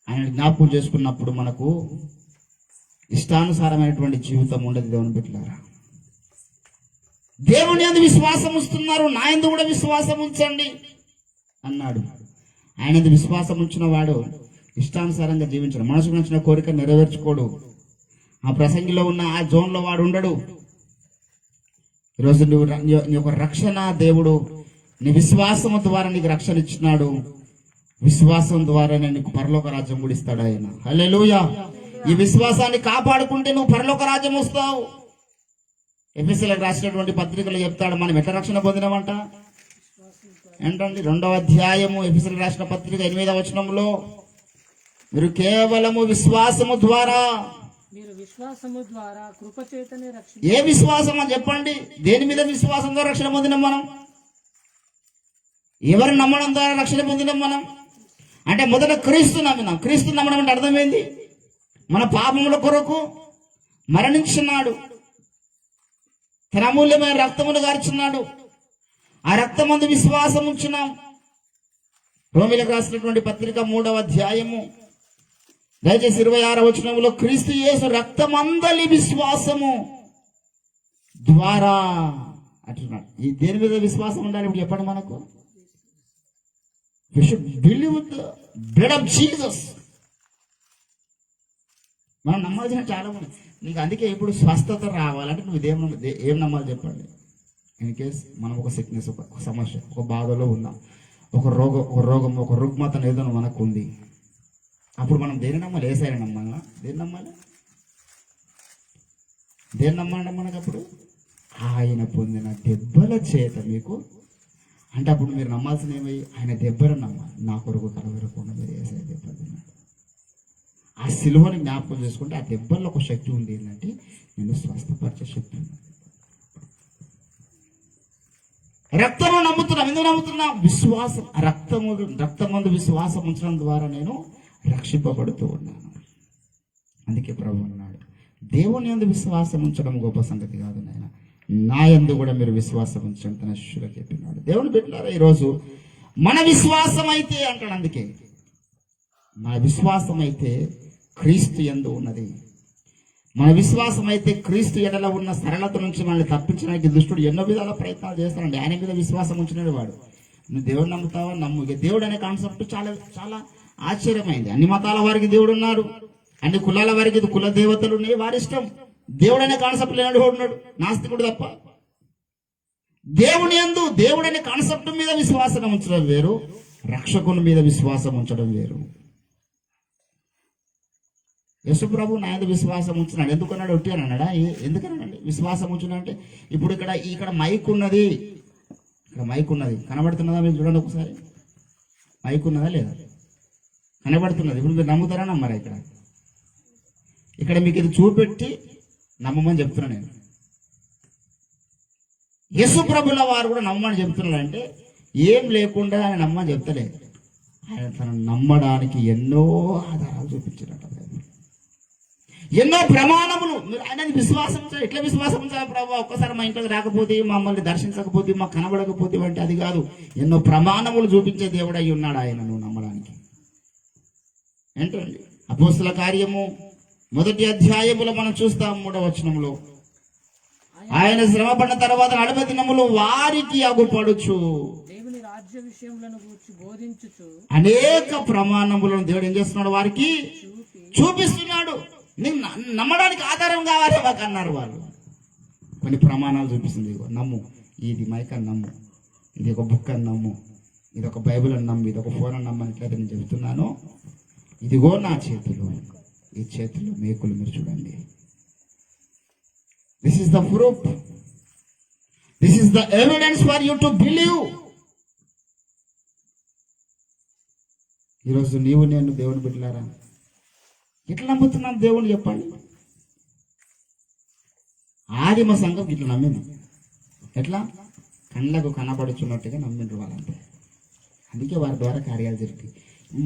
ఆయన జ్ఞాపకం చేసుకున్నప్పుడు మనకు ఇష్టానుసారమైనటువంటి జీవితం ఉండదు. దేవుని బిడ్డలారా, దేవుని యందు విశ్వాసం ఉంచుతున్నారు, నా యందు కూడా విశ్వాసం ఉంచండి అన్నాడు. ఆయన యందు విశ్వాసం ఉంచిన వాడు ఇష్టానుసారంగా జీవించడు. మనసుకు నచ్చిన కోరిక నెరవేర్చుకోడు. ఆ ప్రసంగిలో ఉన్న ఆ జోన్లో వాడు ఉండడు. ఈరోజు నువ్వు నీ యొక్క రక్షణ దేవుడు నీ విశ్వాసం ద్వారా నీకు రక్షణ ఇచ్చినాడు. విశ్వాసం ద్వారానే నీకు పరలోక రాజ్యం కూడా ఇస్తాడు ఆయన. హల్లెలూయా. ఈ విశ్వాసాన్ని కాపాడుకుంటే నువ్వు పరలోక రాజ్యం వస్తావు. ఎఫెసీయులకు రాసినటువంటి పత్రికలో చెప్తాడు మనం ఎట్లా రక్షణ పొందినామంట ఏంటండి 2వ అధ్యాయము ఎఫెసీయులకు రాసిన పత్రిక 8వ వచనంలో మీరు కేవలము విశ్వాసము ద్వారా, మీరు విశ్వాసము ద్వారా కృపచేతనే రక్షణ. ఏ విశ్వాసం అని చెప్పండి, దేని మీద విశ్వాసంతో రక్షణ పొందినాం మనం? ఎవరు నమ్మడం ద్వారా రక్షణ పొందినాం మనం? అంటే మొదట క్రీస్తు నమ్మినాం. క్రీస్తు నమ్మడం అంటే అర్థమైంది, మన పాపముల కొరకు మరణించున్నాడు, తన అమూల్యమైన రక్తమును గార్చున్నాడు, ఆ రక్తమందు విశ్వాసం ఉంచున్నాం. రోమీలకు రాసినటువంటి పత్రిక 3వ అధ్యాయము దయచేసి 26వ వచనంలో క్రీస్తు యేసు రక్తమందలి విశ్వాసము ద్వారా అంటున్నాడు. ఈ దేని మీద విశ్వాసం ఉండాలి ఇప్పుడు చెప్పండి మనకు? We should believe with the blood of Jesus. మనం నమ్మాల్సిన చాలా మంది. నీకు అందుకే ఇప్పుడు స్వస్థత రావాలంటే నువ్వు ఏం నమ్మాలి చెప్పండి? ఇన్ కేస్ మనం ఒక సిక్నెస్, ఒక సమస్య, ఒక బాధలో ఉన్నాం, ఒక రోగం, ఒక రుగ్మత ఏదో మనకు ఉంది, అప్పుడు మనం దేని నమ్మాలి? ఏసైనా నమ్మాలా? దేని నమ్మాలి? దేని నమ్మాలంటే మనకు అప్పుడు ఆయన పొందిన దెబ్బల చేత మీకు, అంటే అప్పుడు మీరు నమ్మాల్సిన ఏమై ఆయన దెబ్బలను నమ్మాలి. నా కొరకు కలవరకుండా మీరు ఏసై దెబ్బలు తిన్నాడు. ఆ సిలువని జ్ఞాపకం చేసుకుంటే ఆ దెబ్బల్లో ఒక శక్తి ఉంది, ఏంటంటే నేను స్వస్థపరిచే శక్తి ఉంది. రక్తము నమ్ముతున్నాం. ఎందుకు నమ్ముతున్నా? విశ్వాసం. రక్తమందు విశ్వాసం ఉంచడం ద్వారా నేను రక్షింపబడుతూ ఉన్నాను. అందుకే ప్రభు అన్నాడు, దేవుని యందు విశ్వాసం ఉంచడం గొప్ప సంగతి కాదు నాయన, నా యందు కూడా మీరు విశ్వాసం ఉంచండి తన శిష్యులకు చెప్పినాడు. దేవుని బిడ్డలారా, ఈరోజు మన విశ్వాసం అయితే అంటాడు, అందుకే మన విశ్వాసం అయితే క్రీస్తు యందు ఉన్నది. మన విశ్వాసం అయితే క్రీస్తు ఎడల ఉన్న సరళత నుంచి మనల్ని తప్పించడానికి దుష్టుడు ఎన్నో విధాల ప్రయత్నాలు చేస్తాడండి. ఆయన మీద విశ్వాసం ఉంచినాడు వాడు. నువ్వు దేవుడు నమ్ముతావా? నమ్ము. ఇక దేవుడు అనే కాన్సెప్ట్ చాలా చాలా ఆశ్చర్యమైంది. అన్ని మతాల వారికి దేవుడు ఉన్నాడు, అన్ని కులాల వారికి కుల దేవతలు ఉన్నాయి, వారి ఇష్టం. దేవుడు అనే కాన్సెప్ట్ లేనాడు ఉన్నాడు, నాస్తికుడు తప్ప. దేవుని యందు దేవుడు అనే కాన్సెప్ట్ మీద విశ్వాసం ఉంచడం వేరు, రక్షకుని మీద విశ్వాసం ఉంచడం వేరు. యేసు ప్రభు నా యందు విశ్వాసం ఉంచున్నాడు. ఎందుకన్నాడు? ఒట్టి అని అన్నాడా? ఎందుకన్నాడండి విశ్వాసం ఉంచున్నా అంటే? ఇప్పుడు ఇక్కడ మైక్ ఉన్నది, ఇక్కడ మైక్ ఉన్నది, కనబడుతున్నదా? మీరు చూడండి ఒకసారి, మైక్ ఉన్నదా లేదా? కనబడుతున్నది. ఇప్పుడు మీరు నమ్ముతారా నమ్మరా? ఇక్కడ మీకు ఇది చూపెట్టి నమ్మమని చెప్తున్నా నేను. యేసు ప్రభుల వారు కూడా నమ్మని చెప్తున్నాడు అంటే ఏం లేకుండా ఆయన నమ్మని చెప్తలేదు. ఆయన తను నమ్మడానికి ఎన్నో ఆధారాలు చూపించారట, ఎన్నో ప్రమాణములు. మీరు ఆయన విశ్వాసం ఎట్లా విశ్వాసం ఉంచాలి ప్రభు? ఒక్కసారి మా ఇంట్లోకి రాకపోతే, మమ్మల్ని దర్శించకపోతే, మాకు కనబడకపోతే అంటే అది కాదు. ఎన్నో ప్రమాణములు చూపించే దేవుడు అయి ఉన్నాడు ఆయన నువ్వు నమ్మడానికి. ఏంటండి? అపోస్తల కార్యము 1వ అధ్యాయములో మనం చూస్తాం 3వ వచనంలో, ఆయన శ్రమపడిన తర్వాత 40 దినములు వారికి అగుపడుచు దేవుని రాజ్య విషయములను గూర్చి బోధించుచు అనేక ప్రమాణములను దేవుడు ఏం చేస్తున్నాడు? వారికి చూపిస్తున్నాడు. నీకు నమ్మడానికి ఆధారం కావాలి మాకు అన్నారు వాళ్ళు. కొన్ని ప్రమాణాలు చూపిస్తుంది. ఇదిగో నమ్ము, ఇది మైక్ అని నమ్ము, ఇది ఒక బుక్ అని నమ్ము, ఇది ఒక బైబిల్ అని నమ్ము, ఇది ఒక ఫోన్ అని నమ్మనిట్లయితే నేను చెబుతున్నాను. ఇదిగో నా చేతులు, ఈ చేతుల్లో మేకులు మీరు చూడండి. This is the proof, this is the evidence for you to believe. ఈరోజు నీవు నేను దేవుని బిడ్డలారా ఎట్లా నమ్ముతున్నాం దేవుని చెప్పండి? ఆదిమ సంఘం ఇట్లా నమ్మింది. ఎట్లా? కళ్ళకు కనబడుచున్నట్టుగా నమ్మిండ్రు వాళ్ళంతా. అందుకే వారి ద్వారా కార్యాలు జరిగాయి.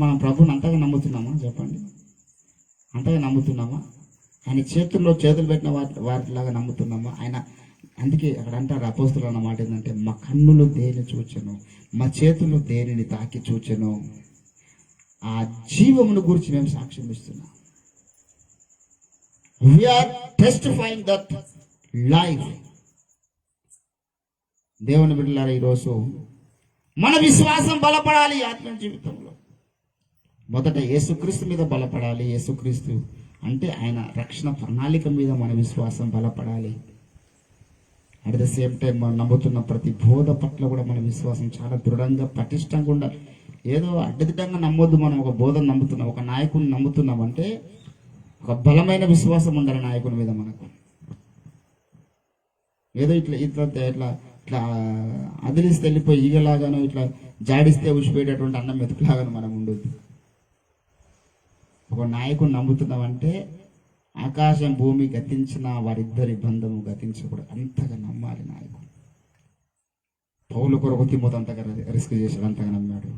మనం ప్రభుని అంతగా నమ్ముతున్నామా చెప్పండి? అంతగా నమ్ముతున్నామా? ఆయన చేతుల్లో చేతులు పెట్టిన వాటిలాగా నమ్ముతున్నామా? ఆయన అందుకే అక్కడ అంటారు అపోస్తులు అన్న మాట ఏంటంటే, మా కన్నులు దేనిని చూచెను, మా చేతులు దేనిని తాకి చూచెను, ఆ జీవమును గురించి మేము సాక్ష్యం ఇస్తున్నాం. We are testifying that life. దేవుని బిడ్డలారా, ఈరోజు మన విశ్వాసం బలపడాలి. ఆత్మ జీవితంలో మొదట యేసుక్రీస్తు మీద బలపడాలి. యేసుక్రీస్తు అంటే ఆయన రక్షణ ప్రణాళిక మీద మన విశ్వాసం బలపడాలి. అట్ ద సేమ్ టైం మనం నమ్ముతున్న ప్రతి బోధ పట్ల కూడా మన విశ్వాసం చాలా దృఢంగా పటిష్టంగా ఉండాలి. ఏదో అడ్డదిడ్డంగా నమ్మొద్దు. మనం ఒక బోధన నమ్ముతున్నాం, ఒక నాయకుడిని నమ్ముతున్నాం అంటే ఒక బలమైన విశ్వాసం ఉండాలి నాయకుని మీద మనకు. ఏదో ఇట్లా ఇట్లా ఇట్లా ఇట్లా అదిలిస్తే వెళ్ళిపోయి ఈగలాగాను ఇట్లా జాడిస్తే ఉసిపోయేటటువంటి అన్నం మెతుకులాగాను మనం ఉండొద్దు. ఒక నాయకుడు నమ్ముతున్నామంటే ఆకాశం భూమి గతించిన వారిద్దరి బంధము గతించకూడదు, అంతగా నమ్మాలి నాయకుడు. పౌలు కొరకు తిమోతి అంతగా రిస్క్ చేశాడు, అంతగా నమ్మాడు.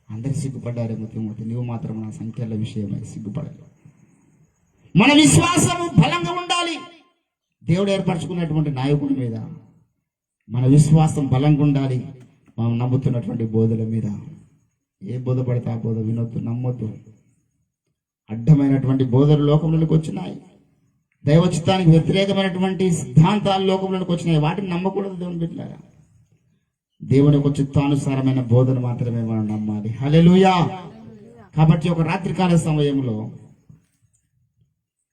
అందరు సిగ్గుపడ్డారేమో తిమోతి, నువ్వు మాత్రం నా సంఖ్యల విషయమై సిగ్గుపడలేదు. మన విశ్వాసము బలంగా ఉండాలి. దేవుడు ఏర్పరచుకున్నటువంటి నాయకుడి మీద మన విశ్వాసం బలంగా ఉండాలి. మనం నమ్ముతున్నటువంటి బోధల మీద ఏ బోధ పడితే ఆ బోధ వినొద్దు, నమ్మొద్దు. అడ్డమైనటువంటి బోధలు లోకంలోకి వచ్చినాయి. దైవచిత్తానికి వ్యతిరేకమైనటువంటి సిద్ధాంతాలు లోకంలోకి వచ్చినాయి. వాటిని నమ్మకూడదు దేవుని బిడ్డలారా. దేవుని యొక్క చిత్తానుసారమైన బోధన మాత్రమే మనం నమ్మాలి. హల్లెలూయా. కాబట్టి ఒక రాత్రికాల సమయంలో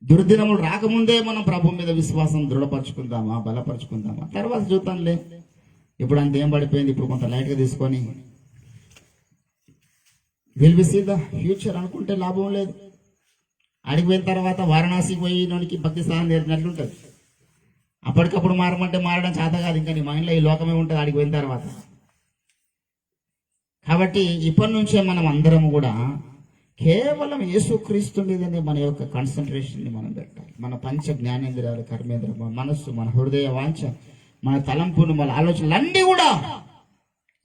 దుర్దినములు రాకముందే మనం ప్రభు మీద విశ్వాసం దృఢపరచుకుందామా, బలపరచుకుందామా, తర్వాత చూద్దాంలే. ఇప్పుడు అంత ఏం పడిపోయింది, ఇప్పుడు కొంత లైట్గా తీసుకొని will we see the future అనుకుంటే లాభం లేదు. అడిగి పోయిన తర్వాత వారణాసికి పోయినోనికి భక్తి సాధన నేర్పినట్లుంటుంది. అప్పటికప్పుడు మారమంటే మారడం చేత కాదు, ఇంకా నీ మైండ్లో ఈ లోకమే ఉంటుంది అడిగి పోయిన తర్వాత. కాబట్టి ఇప్పటి నుంచే మనం అందరం కూడా కేవలం యేసుక్రీస్తు మీదనే మన యొక్క కాన్సన్ట్రేషన్ని మనం పెట్టాలి. మన పంచ జ్ఞానేంద్రియాలు, కర్మేంద్రియాలు, మన మనస్సు, మన హృదయ వాంఛ, మన తలంపును, మన ఆలోచనలు అన్నీ కూడా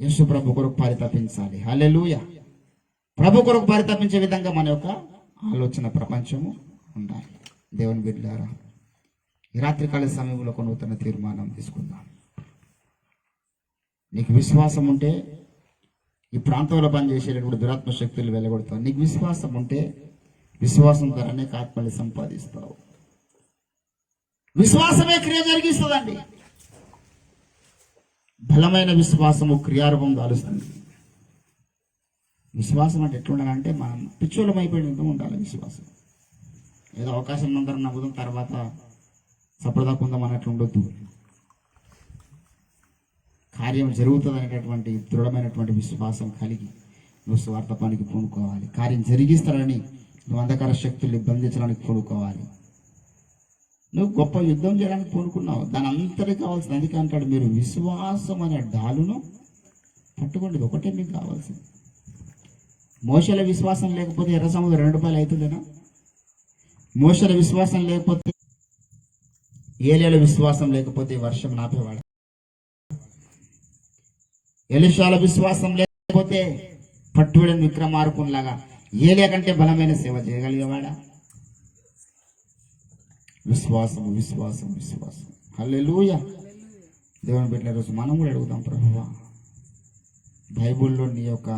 యేసు ప్రభు కొరకు పరితపించాలి. హల్లెలూయా. ప్రభు కొరకు పరితపించే విధంగా మన యొక్క ఆలోచన ప్రపంచము ఉండాలి. దేవుని బిడ్డలారా, ఈ రాత్రికాల సమయంలో ఒక నూతన తీర్మానం తీసుకుందాం. నీకు విశ్వాసం ఉంటే ఈ ప్రాంతంలో పనిచేసేటప్పుడు దురాత్మ శక్తులు వెళ్ళగొడతావు. నీకు విశ్వాసం ఉంటే విశ్వాసం ద్వారా అనేక ఆత్మల్ని సంపాదిస్తావు. విశ్వాసమే క్రియ జరిగిస్తుందండి. బలమైన విశ్వాసము క్రియారూపం దాలుస్తుంది. విశ్వాసం అంటే ఎట్లుండాలంటే మనం పిచ్చోళం అయిపోయిన ఉండాలి. విశ్వాసం ఏదో అవకాశం అందరం నమ్ముదాం, తర్వాత సప్రదాకుందాం అన్నట్లు ఉండొద్దు. కార్యం జరుగుతుంది అనేటటువంటి దృఢమైనటువంటి విశ్వాసం కలిగి నువ్వు స్వార్థ పనికి పూనుకోవాలి. కార్యం జరిగిస్తారని నువ్వు అంధకార శక్తుల్ని బంధించడానికి పూనుకోవాలి. నువ్వు గొప్ప యుద్ధం చేయడానికి పూనుకున్నావు, దాని అంతటికి కావాల్సింది. అందుకే అంటాడు, మీరు విశ్వాసం అనే డాలును పట్టుకోండి, ఒకటే మీకు కావాల్సింది. మోషేల విశ్వాసం లేకపోతే ఎర్ర సముద్రం 2 రూపాయలు అవుతుందేనా? మోషేల విశ్వాసం లేకపోతే, ఏలియాల విశ్వాసం లేకపోతే వర్షం నాపేవాడు. ఎలీషాల విశ్వాసం లేకపోతే పట్టుబడిన విక్రమార్కునిలాగా ఏలియా కంటే బలమైన సేవ చేయగలిగేవాడా? విశ్వాసము, విశ్వాసం, విశ్వాసం. హల్లెలూయా. దేవుని బిడ్డల రోజు మనం కూడా అడుగుదాం, ప్రభువా బైబిల్లో నీ యొక్క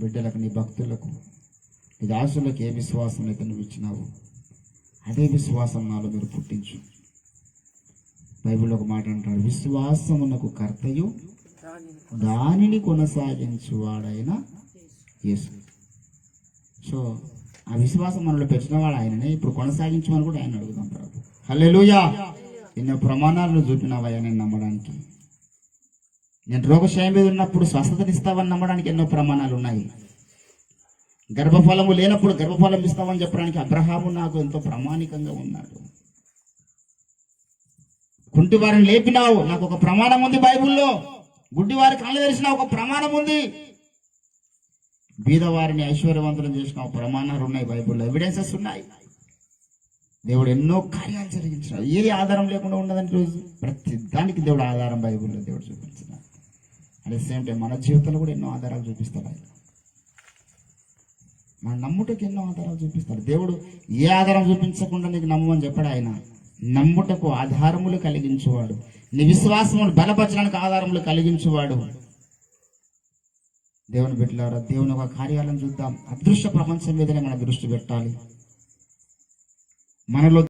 బిడ్డలకు, నీ భక్తులకు, నీ దాసులకు ఏ విశ్వాసం అయితే నువ్వు ఇచ్చినావు అదే విశ్వాసం నాలో మీరు పుట్టించు. బైబిల్లో ఒక మాట అంటాడు, విశ్వాసమునకు కర్తయు దానిని కొనసాగించువాడైన యేసు. సో ఆ విశ్వాసం మనలో పెంచినవాడు ఆయననే, ఇప్పుడు కొనసాగించమని కూడా ఆయన అడుగుదాం ప్రభు. హల్లెలూయా. ఎన్నో ప్రమాణాలను చూపినావయ్యా నేను నమ్మడానికి. నేను రోగశయం మీద ఉన్నప్పుడు స్వస్థతనిస్తావని నమ్మడానికి ఎన్నో ప్రమాణాలు ఉన్నాయి. గర్భఫలము లేనప్పుడు గర్భఫలం ఇస్తావని చెప్పడానికి అబ్రహాము నాకు ఎంతో ప్రామాణికంగా ఉన్నాడు. కుంటివారిని లేపినావు, నాకు ఒక ప్రమాణం ఉంది బైబిల్లో. గుడ్డివారి కళ్ళు తెరిచిన ఒక ప్రమాణం ఉంది. బీదవారిని ఐశ్వర్యవంతులను చేసిన ప్రమాణాలు ఉన్నాయి బైబిల్లో, ఎవిడెన్సెస్ ఉన్నాయి. దేవుడు ఎన్నో కార్యాలు జరిగించినాడు. ఏది ఆధారం లేకుండా ఉండదని రోజు ప్రతి దానికి దేవుడు ఆధారం బైబిల్లో దేవుడు చూపించినాడు. అట్ ద సేమ్ టైం మన జీవితంలో కూడా ఎన్నో ఆధారాలు చూపిస్తాడు ఆయన. మన నమ్ముటకు ఎన్నో ఆధారాలు చూపిస్తాడు దేవుడు. ఏ ఆధారం చూపించకుండా నీకు నమ్మని చెప్పాడు ఆయన. నమ్ముటకు ఆధారములు కలిగించేవాడు, నీ విశ్వాసమును బలపరచడానికి ఆధారములు కలిగించేవాడు. దేవుని బిడ్డలారా, దేవుని ఒక కార్యాలను చూద్దాం. అదృశ్య ప్రపంచం మీదనే మన దృష్టి పెట్టాలి. మనలో